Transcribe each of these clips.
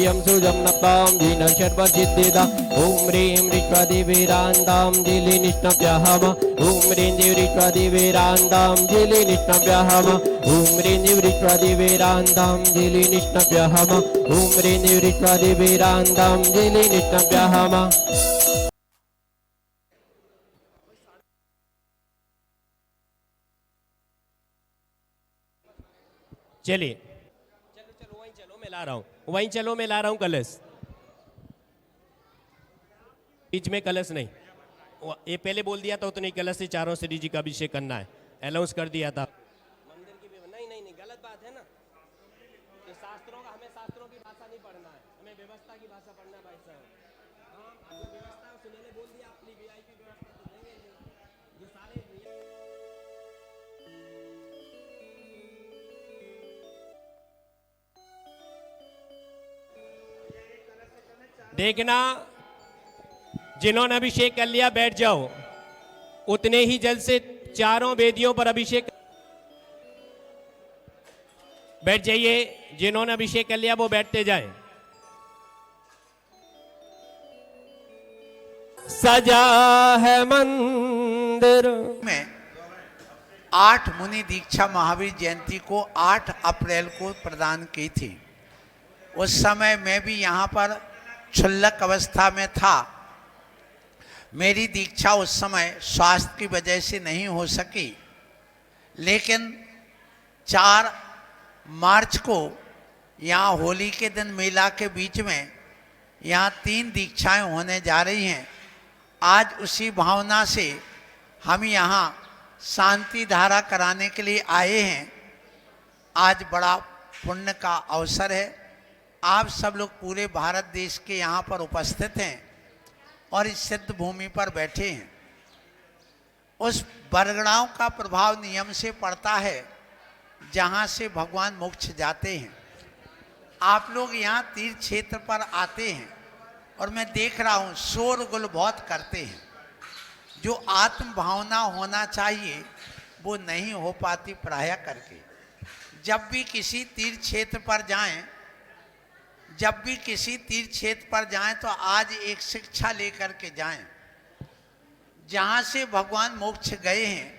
धियं सुजं नप्तां धीन सर्वसिद्धिदा ॐ ह्रीं ऋष्वादिवीरान्दाञ्जलि निष्णव्यहम ॐ ह्रीं ऋष्वादिवीरान्दाञ्जलि निष्णव्यहम ॐ ह्रीं ऋष्वादिवीरान्दाञ्जलि निष्णव्यहम ॐ ह्रीं ऋष्वादिवीरान्दाञ्जलि निष्णव्यहम। चलिए चलो चलो वहीं चलो, मैं ला रहा हूँ, वहीं चलो मैं ला रहा हूँ कलश। बीच में कलश नहीं, ये पहले बोल दिया था उतने कलश से चारों श्री जी का अभिषेक करना है, अनाउंस कर दिया था। मंदिर की नहीं नहीं नहीं गलत बात है ना, ये शास्त्रों का, हमें शास्त्रों की भाषा नहीं पढ़ना है, हमें व्यवस्था की भाषा पढ़ना है भाई साहब। हाँ जो व्यवस्था सुनने बोल दिया, अपनी वीआईपी व्यवस्था तो देंगे जो सारे देखना। जिन्होंने अभिषेक कर लिया बैठ जाओ, उतने ही जल से चारों वेदियों पर अभिषेक बैठ जाइए। जिन्होंने अभिषेक कर लिया वो बैठते जाएं। सजा है मंदिर में 8 मुनि दीक्षा महावीर जयंती को 8 अप्रैल को प्रदान की थी। उस समय मैं भी यहाँ पर क्षुल्लक अवस्था में था। मेरी दीक्षा उस समय स्वास्थ्य की वजह से नहीं हो सकी, लेकिन 4 मार्च को यहाँ होली के दिन मेला के बीच में यहाँ 3 दीक्षाएं होने जा रही हैं। आज उसी भावना से हम यहाँ शांति धारा कराने के लिए आए हैं। आज बड़ा पुण्य का अवसर है। आप सब लोग पूरे भारत देश के यहाँ पर उपस्थित हैं और इस सिद्ध भूमि पर बैठे हैं। उस बरगड़ाओं का प्रभाव नियम से पड़ता है जहाँ से भगवान मोक्ष जाते हैं। आप लोग यहाँ तीर्थ क्षेत्र पर आते हैं और मैं देख रहा हूँ शोरगुल बहुत करते हैं। जो आत्म भावना होना चाहिए वो नहीं हो पाती प्रायः करके। जब भी किसी तीर्थ क्षेत्र पर जाएं, तो आज एक शिक्षा लेकर के जाएं। जहाँ से भगवान मोक्ष गए हैं,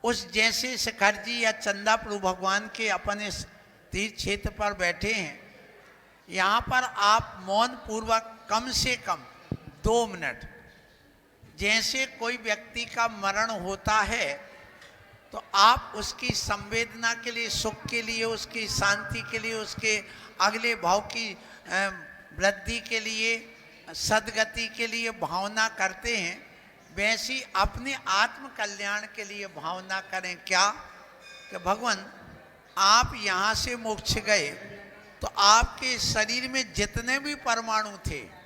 उस जैसे शिखर जी या चंदा प्रभु भगवान के अपने तीर्थ क्षेत्र पर बैठे हैं, यहाँ पर आप मौन पूर्वक कम से कम 2 मिनट, जैसे कोई व्यक्ति का मरण होता है तो आप उसकी संवेदना के लिए, सुख के लिए, उसकी शांति के लिए, उसके अगले भाव की वृद्धि के लिए, सद्गति के लिए भावना करते हैं, वैसी अपने आत्म कल्याण के लिए भावना करें। क्या कि भगवान आप यहाँ से मोक्ष गए तो आपके शरीर में जितने भी परमाणु थे,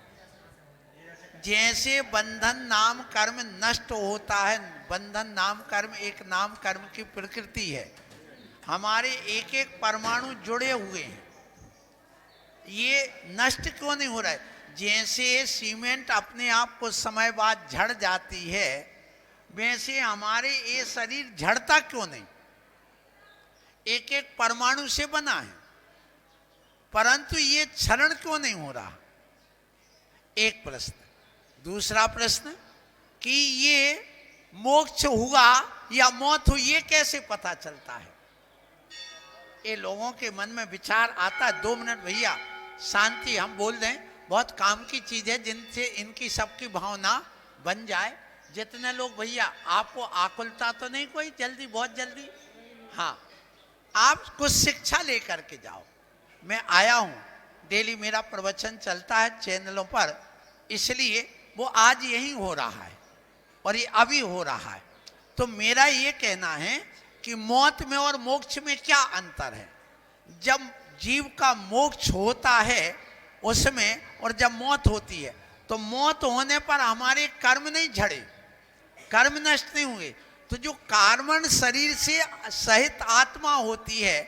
जैसे बंधन नाम कर्म नष्ट होता है, बंधन नाम कर्म एक नाम कर्म की प्रकृति है। हमारे एक एक परमाणु जुड़े हुए हैं, ये नष्ट क्यों नहीं हो रहा है? जैसे सीमेंट अपने आप कुछ समय बाद झड़ जाती है, वैसे हमारे ये शरीर झड़ता क्यों नहीं? एक एक परमाणु से बना है, परंतु ये क्षरण क्यों नहीं हो रहा? एक प्रश्न। दूसरा प्रश्न कि ये मोक्ष हुआ या मौत हुई, ये कैसे पता चलता है? ये लोगों के मन में विचार आता है। 2 मिनट भैया शांति, हम बोल दें, बहुत काम की चीज़ है जिनसे इनकी सबकी भावना बन जाए। जितने लोग भैया, आपको आकुलता तो नहीं कोई? जल्दी, बहुत जल्दी। हाँ, आप कुछ शिक्षा लेकर के जाओ। मैं आया हूँ, डेली मेरा प्रवचन चलता है चैनलों पर, इसलिए वो आज यही हो रहा है और ये अभी हो रहा है। तो मेरा ये कहना है कि मौत में और मोक्ष में क्या अंतर है? जब जीव का मोक्ष होता है उसमें, और जब मौत होती है, तो मौत होने पर हमारे कर्म नहीं झड़े, कर्म नष्ट नहीं हुए, तो जो कार्बन शरीर से सहित आत्मा होती है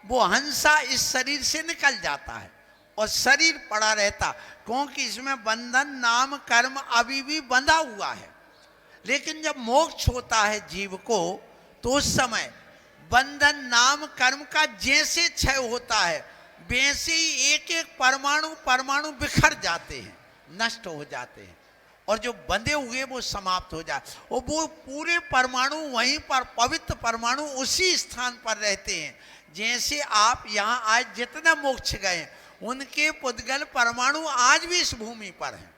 वो हंसा इस शरीर से निकल जाता है और शरीर पड़ा रहता, क्योंकि इसमें बंधन नाम कर्म अभी भी बंधा हुआ है। लेकिन जब मोक्ष होता है जीव को, तो उस समय बंधन नाम कर्म का जैसे क्षय होता है वैसे ही एक एक परमाणु परमाणु बिखर जाते हैं, नष्ट हो जाते हैं, और जो बंधे हुए वो समाप्त हो जाए, और वो पूरे परमाणु वहीं पर, पवित्र परमाणु उसी स्थान पर रहते हैं। जैसे आप यहाँ आज जितना मोक्ष गए, उनके पुद्गल परमाणु आज भी इस भूमि पर हैं,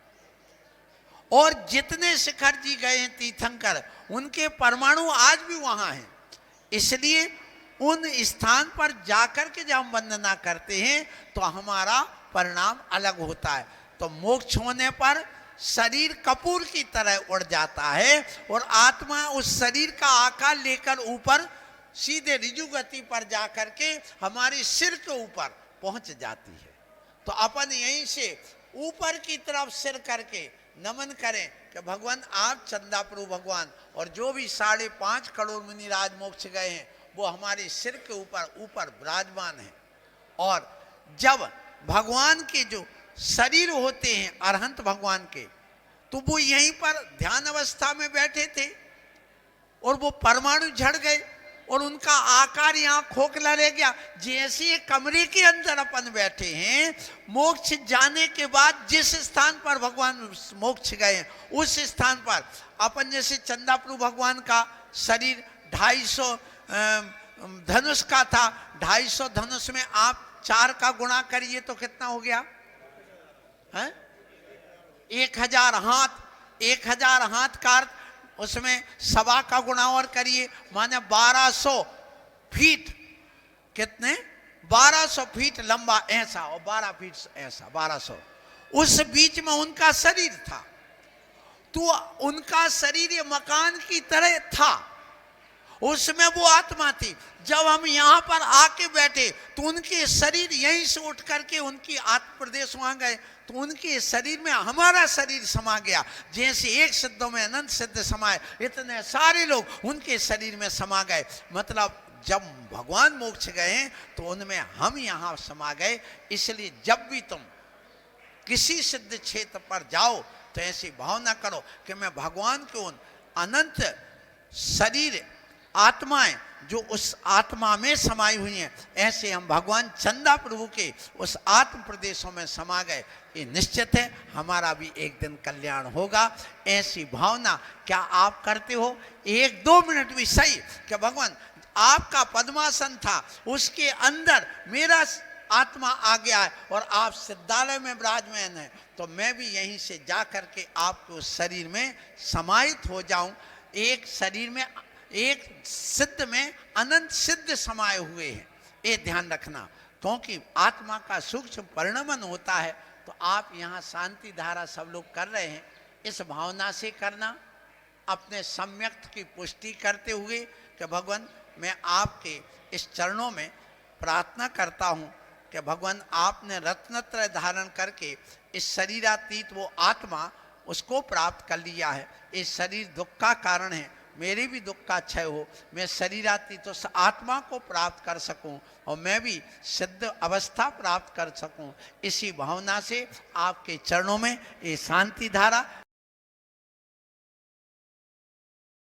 और जितने शिखर जी गए हैं तीर्थंकर, उनके परमाणु आज भी वहां हैं। इसलिए उन स्थान पर जाकर के जब हम वंदना करते हैं तो हमारा परिणाम अलग होता है। तो मोक्ष होने पर शरीर कपूर की तरह उड़ जाता है, और आत्मा उस शरीर का आकार लेकर ऊपर सीधे ऋजु गति पर जाकर के हमारे सिर के ऊपर पहुंच जाती है। तो अपन यहीं से ऊपर की तरफ सिर करके नमन करें कि भगवान आप चंदा प्रभु भगवान, और जो भी 5.5 करोड़ मुनिराज मोक्ष गए हैं वो हमारे सिर के ऊपर विराजमान है। और जब भगवान के जो शरीर होते हैं अरहंत भगवान के, तो वो यहीं पर ध्यान अवस्था में बैठे थे, और वो परमाणु झड़ गए और उनका आकार यहाँ खोखला रह गया। जैसे कमरे के अंदर अपन बैठे हैं, मोक्ष जाने के बाद जिस स्थान पर भगवान मोक्ष गए उस स्थान पर अपन, जैसे चंदा प्रभु भगवान का शरीर 250 धनुष का था, 250 धनुष में आप 4 का गुणा करिए तो कितना हो गया है? 1000 हाथ, 1000 हाथ का अर्थ, उसमें 1.25 का गुणा और करिए, माने 1200 फीट। कितने? 1200 फीट लंबा ऐसा, और 12 फीट ऐसा, 1200। उस बीच में उनका शरीर था। तो उनका शरीर ये मकान की तरह था, उसमें वो आत्मा थी। जब हम यहाँ पर आके बैठे तो उनके शरीर यहीं से उठ करके उनकी आत्म प्रदेश वहां गए, तो उनके शरीर में हमारा शरीर समा गया। जैसे एक सिद्धों में अनंत सिद्ध समाये, इतने सारे लोग उनके शरीर में समा गए। मतलब जब भगवान मोक्ष गए तो उनमें हम यहाँ समा गए। इसलिए जब भी तुम किसी सिद्ध क्षेत्र पर जाओ तो ऐसी भावना करो कि मैं भगवान के उन अनंत शरीर आत्माएं जो उस आत्मा में समाई हुई हैं, ऐसे हम भगवान चंदा प्रभु के उस आत्म प्रदेशों में समा गए। ये निश्चित है हमारा भी एक दिन कल्याण होगा। ऐसी भावना क्या आप करते हो? 1-2 मिनट भी सही कि भगवान आपका पद्मासन था, उसके अंदर मेरा आत्मा आ गया है और आप सिद्धालय में विराजमान है, तो मैं भी यहीं से जा करके आपके उस शरीर में समाहित हो जाऊं। एक शरीर में, एक सिद्ध में अनंत सिद्ध समाये हुए हैं, ये ध्यान रखना। क्योंकि आत्मा का सूक्ष्म परिणमन होता है। तो आप यहाँ शांति धारा सब लोग कर रहे हैं, इस भावना से करना, अपने सम्यक्त की पुष्टि करते हुए कि भगवान मैं आपके इस चरणों में प्रार्थना करता हूँ कि भगवान आपने रत्नत्रय धारण करके इस शरीरातीत वो आत्मा उसको प्राप्त कर लिया है। इस शरीर दुख का कारण है, मेरे भी दुख का क्षय हो, मैं शरीरातीत उस आत्मा को प्राप्त कर सकूं और मैं भी सिद्ध अवस्था प्राप्त कर सकूं। इसी भावना से आपके चरणों में ये शांति धारा